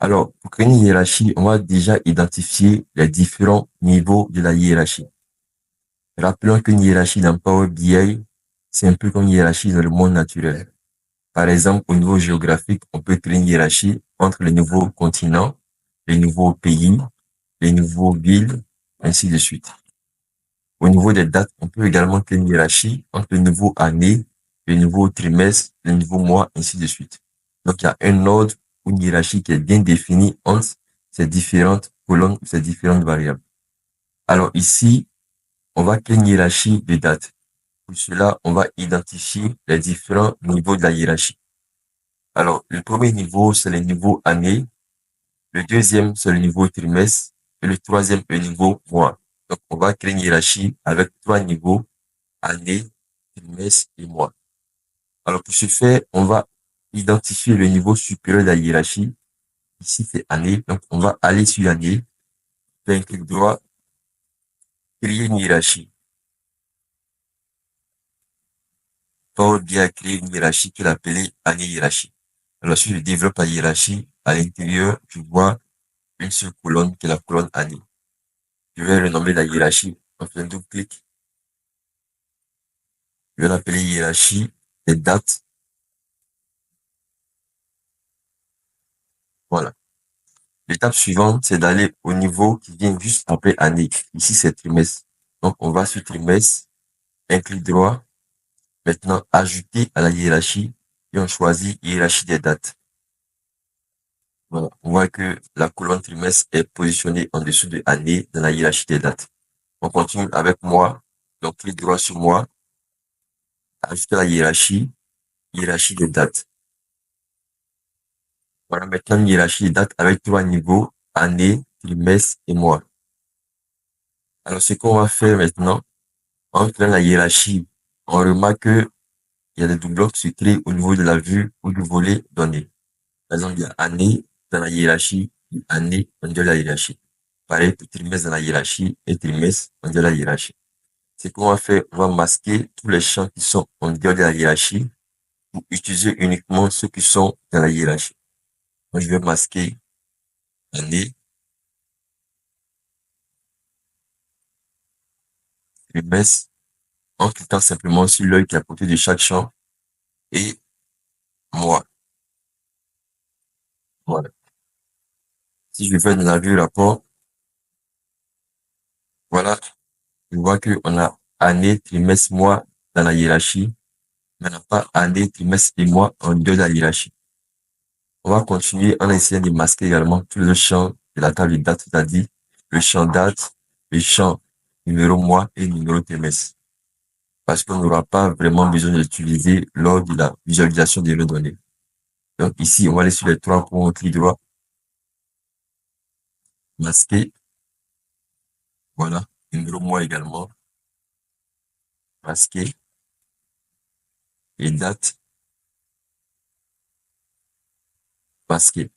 Alors, pour créer une hiérarchie, on va déjà identifier les différents niveaux de la hiérarchie. Rappelons qu'une hiérarchie dans Power BI, c'est un peu comme une hiérarchie dans le monde naturel. Par exemple, au niveau géographique, on peut créer une hiérarchie entre les nouveaux continents, les nouveaux pays, les nouveaux villes, ainsi de suite. Au niveau des dates, on peut également créer une hiérarchie entre les nouveaux années, les nouveaux trimestres, les nouveaux mois, ainsi de suite. Donc, il y a un ordre ou une hiérarchie qui est bien définie entre ces différentes colonnes, ces différentes variables. Alors ici, on va créer une hiérarchie de dates. Pour cela, on va identifier les différents niveaux de la hiérarchie. Alors, le premier niveau, c'est le niveau année. Le deuxième, c'est le niveau trimestre. Et le troisième, le niveau mois. Donc, on va créer une hiérarchie avec trois niveaux, année, trimestre et mois. Alors, pour ce faire, on va identifier le niveau supérieur de la hiérarchie. Ici, c'est année. Donc, on va aller sur l'année, faire un clic droit, créer une hiérarchie. Power BI a créé une hiérarchie qu'il a appelée année hiérarchie. Alors, si je développe la hiérarchie, à l'intérieur, je vois une seule colonne qui est la colonne année. Je vais renommer la hiérarchie. On fait un double clic. Je vais l'appeler hiérarchie des dates. Voilà. L'étape suivante, c'est d'aller au niveau qui vient juste après année. Ici, c'est trimestre. Donc, on va sur trimestre, un clic droit. Maintenant, ajouter à la hiérarchie et on choisit hiérarchie des dates. Voilà. On voit que la colonne trimestre est positionnée en dessous de année dans la hiérarchie des dates. On continue avec mois. Donc, clic droit sur mois. Ajouter la hiérarchie des dates. Voilà maintenant une hiérarchie des dates avec trois niveaux, année, trimestre et mois. Alors, ce qu'on va faire maintenant, en créant la hiérarchie, on remarque qu'il y a des doublons qui se créent au niveau de la vue ou du volet donné. Par exemple, il y a année dans la hiérarchie, et année en dehors de la hiérarchie. Pareil pour trimestre dans la hiérarchie et trimestre en dehors de la hiérarchie. Ce qu'on va faire, on va masquer tous les champs qui sont en dehors de la hiérarchie pour utiliser uniquement ceux qui sont dans la hiérarchie. Moi, je vais masquer année, trimestre, en cliquant simplement sur l'œil qui est à côté de chaque champ et mois. Voilà. Si je vais dans la vue rapport, voilà, je vois qu'on a année, trimestre, mois dans la hiérarchie, mais on n'a pas année, trimestre et mois en dehors de la hiérarchie. On va continuer en essayant de masquer également tous les champs de la table de date, c'est-à-dire le champ date, le champ numéro mois et numéro trimestre. Parce qu'on n'aura pas vraiment besoin de l'utiliser lors de la visualisation des données. Donc ici, on va aller sur les trois points, clic droit, masquer, voilà, numéro mois également, masquer, et date, masquer.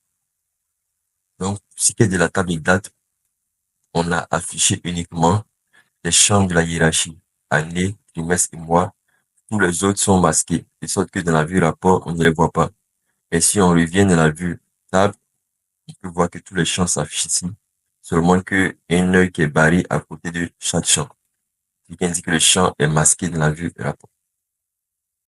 Donc, ce qui est de la table de date, on a affiché uniquement les champs de la hiérarchie, année, trimestre et mois. Tous les autres sont masqués, de sorte que dans la vue rapport, on ne les voit pas. Et si on revient dans la vue table, on peut voir que tous les champs s'affichent ici, seulement que un œil qui est barré à côté de chaque champ, ce qui indique que le champ est masqué dans la vue rapport.